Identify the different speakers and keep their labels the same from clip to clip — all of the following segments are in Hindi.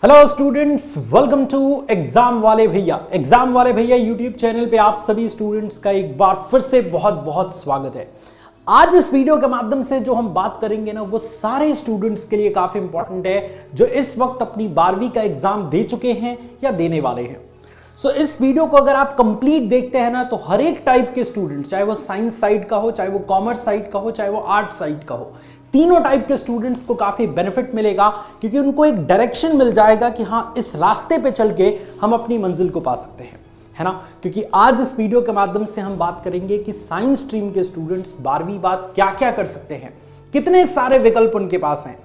Speaker 1: Hello students, welcome to exam वाले भैया यूट्यूब चैनल पे आप सभी स्टूडेंट्स का एक बार फिर से बहुत बहुत स्वागत है। आज इस वीडियो के माध्यम से जो हम बात करेंगे ना, वो सारे स्टूडेंट्स के लिए काफी इंपॉर्टेंट है जो इस वक्त अपनी 12वीं का एग्जाम दे चुके हैं या देने वाले हैं। सो इस वीडियो को अगर आप कंप्लीट देखते हैं ना, तो हर एक टाइप के स्टूडेंट, चाहे वो साइंस साइड का हो, चाहे वो कॉमर्स साइड का हो, चाहे वो आर्ट साइड का हो, तीनों टाइप के स्टूडेंट्स को काफी बेनिफिट मिलेगा, क्योंकि उनको एक डायरेक्शन मिल जाएगा कि हाँ, इस रास्ते पे चल के हम अपनी मंजिल को पा सकते हैं, है ना। क्योंकि आज इस वीडियो के माध्यम से हम बात करेंगे कि साइंस स्ट्रीम के स्टूडेंट्स 12वीं बाद क्या क्या कर सकते हैं, कितने सारे विकल्प उनके पास हैं।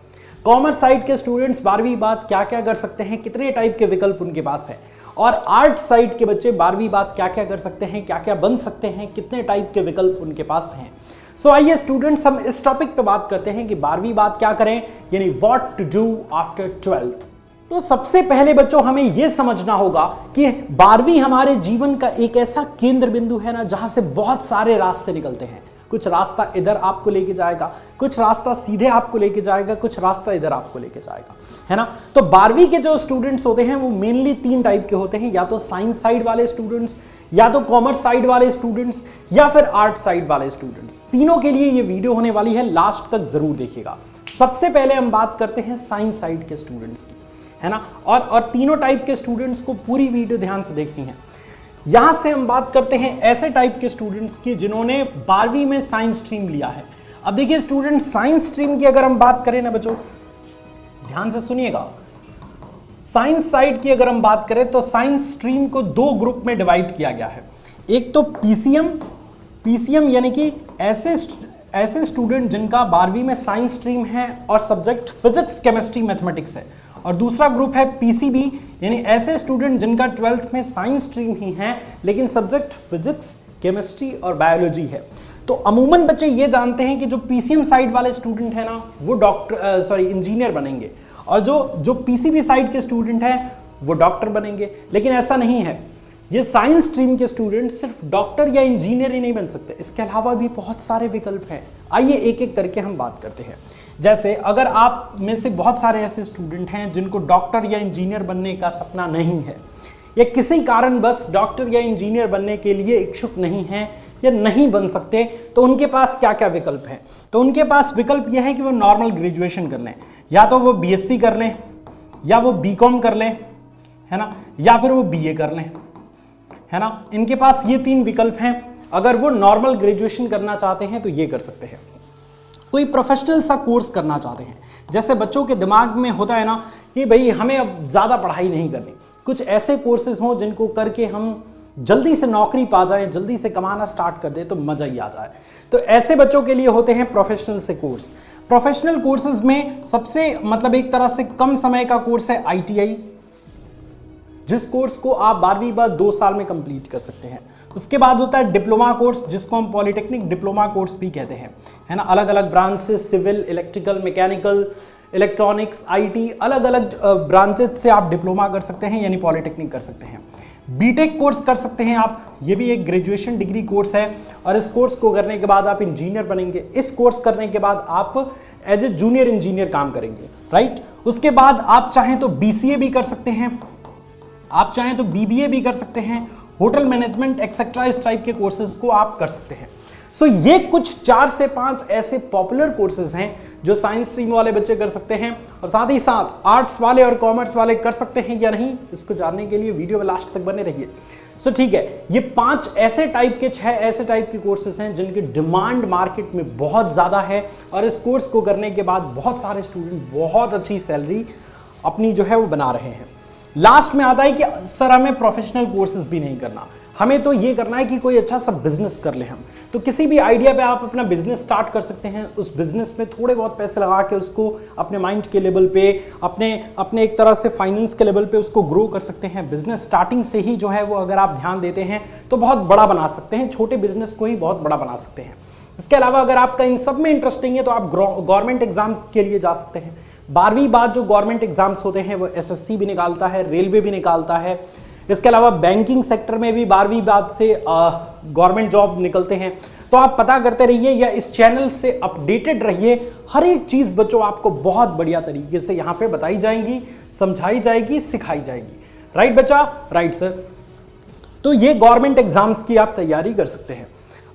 Speaker 1: कॉमर्स साइड के स्टूडेंट्स 12वीं बाद क्या क्या कर सकते हैं, कितने टाइप के विकल्प उनके पास है। और आर्ट साइड के बच्चे 12वीं बाद क्या क्या कर सकते हैं, क्या क्या बन सकते हैं, कितने टाइप के विकल्प उनके पास हैं। सो आइए स्टूडेंट्स, हम इस टॉपिक पे बात करते हैं कि 12वीं बाद क्या करें, यानी what to do after 12th। तो सबसे पहले बच्चों हमें यह समझना होगा कि 12वीं हमारे जीवन का एक ऐसा केंद्र बिंदु है ना, जहां से बहुत सारे रास्ते निकलते हैं। कुछ रास्ता इधर आपको लेके जाएगा, कुछ रास्ता सीधे आपको लेके जाएगा, कुछ रास्ता इधर आपको लेके जाएगा, है ना। तो 12वीं के जो स्टूडेंट्स होते हैं वो मेनली 3 टाइप के होते हैं, या तो साइंस साइड वाले स्टूडेंट्स, या तो कॉमर्स साइड वाले स्टूडेंट्स, या फिर आर्ट साइड वाले स्टूडेंट्स। तीनों के लिए ये वीडियो होने वाली है, लास्ट तक जरूर देखिएगा। सबसे पहले हम बात करते हैं साइंस साइड के स्टूडेंट्स की, है ना। और तीनों टाइप के स्टूडेंट्स को पूरी वीडियो ध्यान से देखनी है। यहां से हम बात करते हैं ऐसे टाइप के स्टूडेंट्स की जिन्होंने 12वीं में साइंस स्ट्रीम लिया है। अब देखिए स्टूडेंट, साइंस स्ट्रीम की अगर हम बात करें ना बच्चों, ध्यान से सुनिएगा। साइंस साइड की अगर हम बात करें तो साइंस स्ट्रीम को 2 ग्रुप में डिवाइड किया गया है। एक तो पीसीएम यानी कि ऐसे स्टूडेंट जिनका 12वीं में साइंस स्ट्रीम है और सब्जेक्ट फिजिक्स, केमिस्ट्री, मैथमेटिक्स है। और दूसरा ग्रुप है पीसीबी, यानी ऐसे स्टूडेंट जिनका 12th में साइंस स्ट्रीम ही है लेकिन सब्जेक्ट फिजिक्स, केमिस्ट्री और बायोलॉजी है। तो अमूमन बच्चे ये जानते हैं कि जो पीसीएम साइड वाले स्टूडेंट है ना, वो इंजीनियर बनेंगे, और जो पीसीबी साइड के स्टूडेंट हैं वो डॉक्टर बनेंगे। लेकिन ऐसा नहीं है, ये साइंस स्ट्रीम के स्टूडेंट सिर्फ डॉक्टर या इंजीनियर ही नहीं बन सकते, इसके अलावा भी बहुत सारे विकल्प हैं। आइए एक एक करके हम बात करते हैं। जैसे अगर आप में से बहुत सारे ऐसे स्टूडेंट हैं जिनको डॉक्टर या इंजीनियर बनने का सपना नहीं है, या किसी कारण बस डॉक्टर या इंजीनियर बनने के लिए इच्छुक नहीं हैं या नहीं बन सकते, तो उनके पास क्या क्या विकल्प हैं। तो उनके पास विकल्प यह है कि वो नॉर्मल ग्रेजुएशन कर लें, या तो वो बीएससी कर लें, या वो बीकॉम कर लें, है ना, या फिर वो बीए कर लें, है ना। इनके पास ये 3 विकल्प हैं। अगर वो नॉर्मल ग्रेजुएशन करना चाहते हैं तो ये कर सकते हैं। कोई प्रोफेशनल सा कोर्स करना चाहते हैं, जैसे बच्चों के दिमाग में होता है ना कि भाई हमें अब ज़्यादा पढ़ाई नहीं करनी, कुछ ऐसे कोर्सेज हों जिनको करके हम जल्दी से नौकरी पा जाएं, जल्दी से कमाना स्टार्ट कर दें तो मज़ा ही आ जाए। तो ऐसे बच्चों के लिए होते हैं प्रोफेशनल से कोर्स। प्रोफेशनल कोर्सेज में सबसे एक तरह से कम समय का कोर्स है आईटीआई, जिस कोर्स को आप 12वीं बाद 2 साल में कंप्लीट कर सकते हैं। उसके बाद होता है डिप्लोमा कोर्स, जिसको हम पॉलिटेक्निक डिप्लोमा कोर्स भी कहते हैं, है ना। अलग अलग ब्रांच से, civil, electrical, mechanical, electronics, IT, अलग अलग ब्रांचेस से आप डिप्लोमा कर सकते हैं, यानी पॉलिटेक्निक कर सकते हैं। बीटेक कोर्स कर सकते हैं आप, ये भी एक ग्रेजुएशन डिग्री कोर्स है, और इस कोर्स को करने के बाद आप इंजीनियर बनेंगे। इस कोर्स करने के बाद आप एज ए जूनियर इंजीनियर काम करेंगे, राइट। उसके बाद आप चाहें तो बीसीए भी कर सकते हैं, आप चाहें तो बीबीए भी कर सकते हैं, होटल मैनेजमेंट एक्सेट्रा, इस टाइप के कोर्सेज को आप कर सकते हैं। सो ये कुछ 4 से 5 ऐसे पॉपुलर कोर्सेज हैं जो साइंस स्ट्रीम वाले बच्चे कर सकते हैं, और साथ ही साथ आर्ट्स वाले और कॉमर्स वाले कर सकते हैं या नहीं, इसको जानने के लिए वीडियो में लास्ट तक बने रहिए। सो ठीक है, ये 6 ऐसे टाइप के कोर्सेज हैं जिनकी डिमांड मार्केट में बहुत ज़्यादा है, और इस कोर्स को करने के बाद बहुत सारे स्टूडेंट बहुत अच्छी सैलरी अपनी जो है वो बना रहे हैं। लास्ट में आता है कि सर हमें प्रोफेशनल कोर्सेज भी नहीं करना, हमें तो ये करना है कि कोई अच्छा सा बिजनेस कर ले हम। तो किसी भी आइडिया पे आप अपना बिजनेस स्टार्ट कर सकते हैं। उस बिजनेस में थोड़े बहुत पैसे लगा के उसको अपने माइंड के लेवल पे, अपने एक तरह से फाइनेंस के लेवल पे उसको ग्रो कर सकते हैं। बिजनेस स्टार्टिंग से ही जो है वो अगर आप ध्यान देते हैं तो बहुत बड़ा बना सकते हैं, छोटे बिजनेस को ही बहुत बड़ा बना सकते हैं। इसके अलावा अगर आपका इन सब में इंटरेस्ट नहीं है तो आप गवर्नमेंट एग्जाम्स के लिए जा सकते हैं। 12वीं बाद जो गवर्नमेंट एग्जाम्स होते हैं वो एसएससी भी निकालता है, रेलवे भी निकालता है, इसके अलावा बैंकिंग सेक्टर में भी 12वीं बाद से गवर्नमेंट जॉब निकलते हैं। तो आप पता करते रहिए या इस चैनल से अपडेटेड रहिए। हर एक चीज बच्चों आपको बहुत बढ़िया तरीके से यहाँ पे बताई जाएंगी, समझाई जाएगी, सिखाई जाएगी। राइट बच्चा? Right sir. तो ये गवर्नमेंट एग्जाम्स की आप तैयारी कर सकते हैं।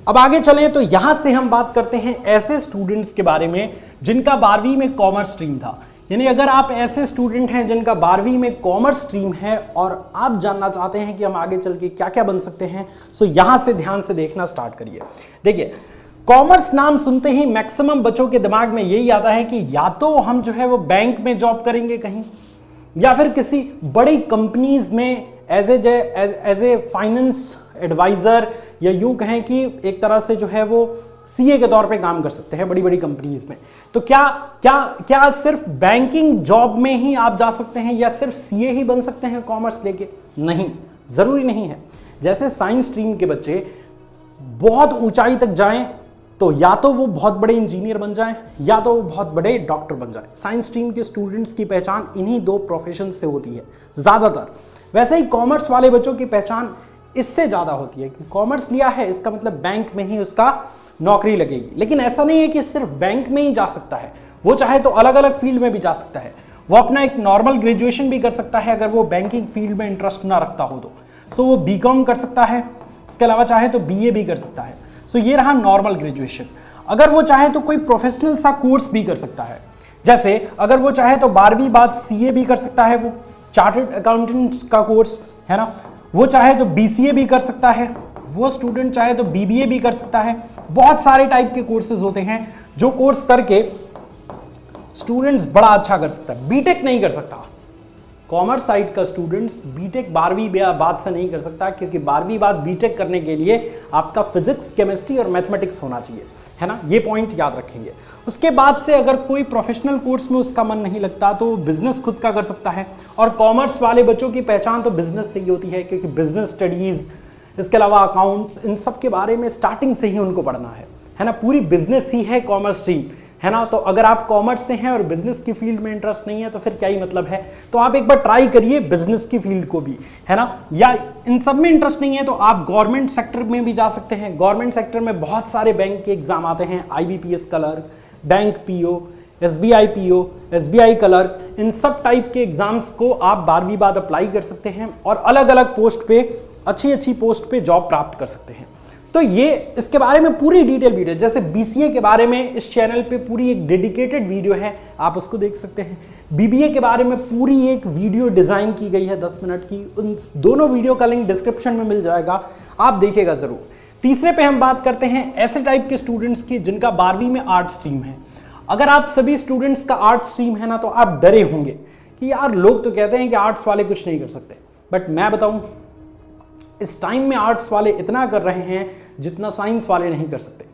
Speaker 1: अब आगे चलें तो यहां से हम बात करते हैं ऐसे स्टूडेंट्स के बारे में जिनका 12वीं में कॉमर्स स्ट्रीम था। यानी अगर आप ऐसे स्टूडेंट हैं जिनका 12वीं में कॉमर्स स्ट्रीम है और आप जानना चाहते हैं कि हम आगे चल के क्या क्या बन सकते हैं, सो यहां से ध्यान से देखना स्टार्ट करिए। देखिए, कॉमर्स नाम सुनते ही मैक्सिमम बच्चों के दिमाग में यही आता है कि या तो हम जो है वो बैंक में जॉब करेंगे कहीं, या फिर किसी बड़ी कंपनीज में एज ए फाइनेंस एडवाइजर, या यूं कहें कि एक तरह से जो है वो सीए के तौर पे काम कर सकते हैं बड़ी बड़ी कंपनीज में। तो क्या सिर्फ बैंकिंग जॉब में ही आप जा सकते हैं या सिर्फ सीए ही बन सकते हैं कॉमर्स लेके? नहीं, जरूरी नहीं है। जैसे साइंस स्ट्रीम के बच्चे बहुत ऊंचाई तक जाएं तो या तो वो बहुत बड़े इंजीनियर बन जाएं या तो वो बहुत बड़े डॉक्टर बन जाएं। साइंस स्ट्रीम के स्टूडेंट्स की पहचान इन्हीं दो प्रोफेशन से होती है ज्यादातर। वैसे ही कॉमर्स वाले बच्चों की पहचान इससे ज्यादा होती है कि कॉमर्स लिया है इसका मतलब बैंक में ही उसका नौकरी लगेगी। लेकिन ऐसा नहीं है कि सिर्फ बैंक में ही जा सकता है, वो चाहे तो अलग अलग फील्ड में भी जा सकता है। वो अपना एक नॉर्मल ग्रेजुएशन भी कर सकता है अगर वो बैंकिंग फील्ड में इंटरेस्ट ना रखता हो तो। सो वो बीकॉम कर सकता है, इसके अलावा चाहे तो बीए भी कर सकता है। सो ये रहा नॉर्मल ग्रेजुएशन। अगर वो चाहे तो कोई प्रोफेशनल सा कोर्स भी कर सकता है। जैसे अगर वो चाहे तो 12वीं बाद सीए भी कर सकता है, वो चार्टर्ड अकाउंटेंट का कोर्स है ना। वो चाहे तो बीसीए भी कर सकता है, वो स्टूडेंट चाहे तो बीबीए भी कर सकता है। बहुत सारे टाइप के कोर्सेज होते हैं जो कोर्स करके स्टूडेंट्स बड़ा अच्छा कर सकता है। बीटेक नहीं कर सकता कॉमर्स साइड का स्टूडेंट्स, बीटेक 12वीं बाद से नहीं कर सकता, क्योंकि 12वीं बाद बीटेक करने के लिए आपका फिजिक्स, केमिस्ट्री और मैथमेटिक्स होना चाहिए, है ना। ये पॉइंट याद रखेंगे। उसके बाद से अगर कोई प्रोफेशनल कोर्स में उसका मन नहीं लगता तो बिजनेस खुद का कर सकता है। और कॉमर्स वाले बच्चों की पहचान तो बिजनेस से ही होती है, क्योंकि बिजनेस स्टडीज, इसके अलावा अकाउंट्स, इन सब के बारे में स्टार्टिंग से ही उनको पढ़ना है ना। पूरी बिजनेस ही है कॉमर्स स्ट्रीम, है ना। तो अगर आप कॉमर्स से हैं और बिजनेस की फील्ड में इंटरेस्ट नहीं है तो फिर क्या ही मतलब है। तो आप एक बार ट्राई करिए बिजनेस की फील्ड को भी, है ना। या इन सब में इंटरेस्ट नहीं है तो आप गवर्नमेंट सेक्टर में भी जा सकते हैं। गवर्नमेंट सेक्टर में बहुत सारे बैंक के एग्जाम आते हैं, IBPS clerk, bank PO, SBI PO, SBI clerk, इन सब टाइप के एग्जाम्स को आप 12वीं बाद अप्लाई कर सकते हैं और अलग अलग पोस्ट पे, अच्छी पोस्ट पे जॉब प्राप्त कर सकते हैं। तो ये इसके बारे में पूरी डिटेल वीडियो, जैसे BCA के बारे में इस चैनल पे पूरी एक डेडिकेटेड वीडियो है, आप उसको देख सकते हैं। BBA के बारे में पूरी एक वीडियो डिजाइन की गई है 10 मिनट की, उन दोनों वीडियो का लिंक डिस्क्रिप्शन में मिल जाएगा, आप देखिएगा जरूर। तीसरे पे हम बात करते हैं ऐसे टाइप के स्टूडेंट्स की जिनका 12वीं में आर्ट स्ट्रीम है। अगर आप सभी स्टूडेंट्स का आर्ट स्ट्रीम है ना तो आप डरे होंगे कि यार लोग तो कहते हैं कि आर्ट्स वाले कुछ नहीं कर सकते, बट मैं बताऊं इस टाइम में आर्ट्स वाले इतना कर रहे हैं जितना साइंस वाले नहीं कर सकते,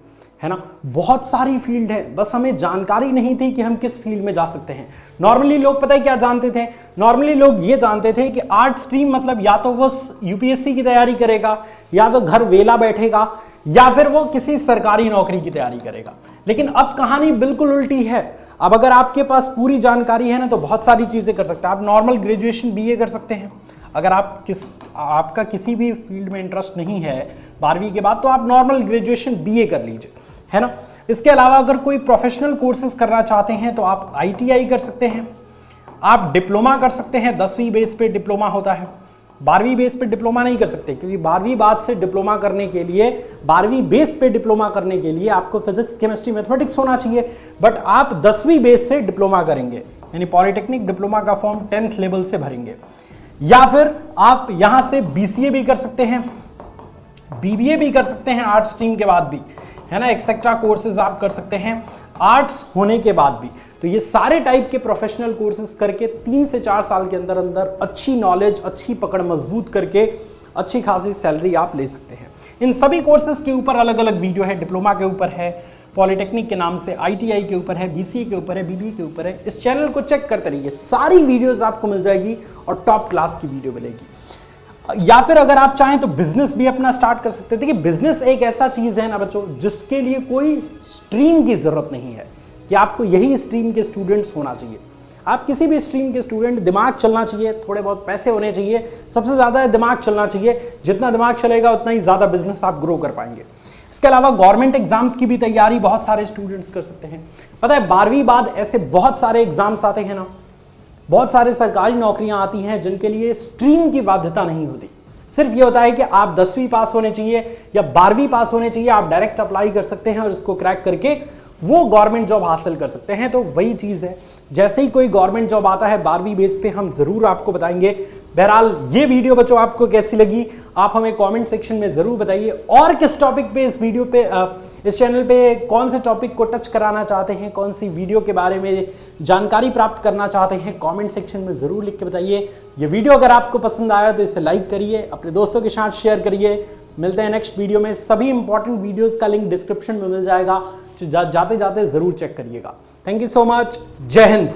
Speaker 1: है ना। बहुत सारी फील्ड है, बस हमें जानकारी नहीं थी कि हम किस फील्ड में जा सकते हैं। नॉर्मली लोग पता है क्या जानते थे? नॉर्मली लोग ये जानते थे कि आर्ट स्ट्रीम मतलब या तो वो UPSC की तैयारी करेगा, या तो घर वेला बैठेगा, या फिर वो किसी सरकारी नौकरी की तैयारी करेगा। लेकिन अब कहानी बिल्कुल उल्टी है। अब अगर आपके पास पूरी जानकारी है ना तो बहुत सारी चीजें कर सकते हैं। आप नॉर्मल ग्रेजुएशन BA कर सकते हैं। अगर आपका किसी भी फील्ड में इंटरेस्ट नहीं है 12वीं के बाद तो आप नॉर्मल ग्रेजुएशन BA कर लीजिए, है ना। इसके अलावा अगर कोई प्रोफेशनल कोर्सेज करना चाहते हैं तो आप ITI कर सकते हैं, आप डिप्लोमा कर सकते हैं। 10वीं बेस पे डिप्लोमा होता है, 12वीं बेस पे डिप्लोमा नहीं कर सकते, क्योंकि 12वीं बाद से डिप्लोमा करने के लिए, 12वीं बेस पे डिप्लोमा करने के लिए आपको फिजिक्स, केमिस्ट्री, मैथमेटिक्स होना चाहिए। बट आप 10वीं बेस से डिप्लोमा करेंगे, यानी पॉलिटेक्निक डिप्लोमा का फॉर्म 10th लेवल से भरेंगे। या फिर आप यहां से BCA भी कर सकते हैं, BBA भी कर सकते हैं आर्ट्स स्ट्रीम के बाद भी, है ना। एक्सेट्रा कोर्सेज आप कर सकते हैं आर्ट्स होने के बाद भी। तो ये सारे टाइप के प्रोफेशनल कोर्सेज करके 3 से 4 साल के अंदर अंदर अच्छी नॉलेज, अच्छी पकड़ मजबूत करके अच्छी खासी सैलरी आप ले सकते हैं। इन सभी कोर्सेज के ऊपर अलग अलग वीडियो है। डिप्लोमा के ऊपर है, पॉलिटेक्निक के नाम से, ITI के ऊपर है, BCA के ऊपर है, BBA के ऊपर है। इस चैनल को चेक करते रहिए, सारी वीडियोस आपको मिल जाएगी और टॉप क्लास की वीडियो मिलेगी। या फिर अगर आप चाहें तो बिजनेस भी अपना स्टार्ट कर सकते हैं। देखिए बिजनेस एक ऐसा चीज है ना बच्चों जिसके लिए कोई स्ट्रीम की जरूरत नहीं है कि आपको यही स्ट्रीम के स्टूडेंट्स होना चाहिए। आप किसी भी स्ट्रीम के स्टूडेंट, दिमाग चलना चाहिए, थोड़े बहुत पैसे होने चाहिए, सबसे ज़्यादा दिमाग चलना चाहिए। जितना दिमाग चलेगा उतना ही ज़्यादा बिजनेस आप ग्रो कर पाएंगे। इसके अलावा गवर्नमेंट एग्जाम्स की भी तैयारी बहुत सारे स्टूडेंट्स कर सकते हैं। पता है 12वीं बाद ऐसे बहुत सारे एग्जाम्स आते हैं ना, बहुत सारे सरकारी नौकरियां आती हैं जिनके लिए स्ट्रीम की बाध्यता नहीं होती। सिर्फ ये होता है कि आप 10वीं पास होने चाहिए या 12वीं पास होने चाहिए, आप डायरेक्ट अप्लाई कर सकते हैं और इसको क्रैक करके वो गवर्नमेंट जॉब हासिल कर सकते हैं। तो वही चीज़ है, जैसे ही कोई गवर्नमेंट जॉब आता है 12वीं बेस पे हम ज़रूर आपको बताएंगे। बहरहाल ये वीडियो बच्चों आपको कैसी लगी आप हमें कमेंट सेक्शन में ज़रूर बताइए, और किस टॉपिक पे इस वीडियो पे इस चैनल पे कौन से टॉपिक को टच कराना चाहते हैं, कौन सी वीडियो के बारे में जानकारी प्राप्त करना चाहते हैं, कमेंट सेक्शन में ज़रूर लिख के बताइए। ये वीडियो अगर आपको पसंद आया तो इसे लाइक करिए, अपने दोस्तों के साथ शेयर करिए। मिलते हैं नेक्स्ट वीडियो में। सभी इंपॉर्टेंट वीडियोस का लिंक डिस्क्रिप्शन में मिल जाएगा, जाते जाते ज़रूर चेक करिएगा। Thank you so much. जय हिंद।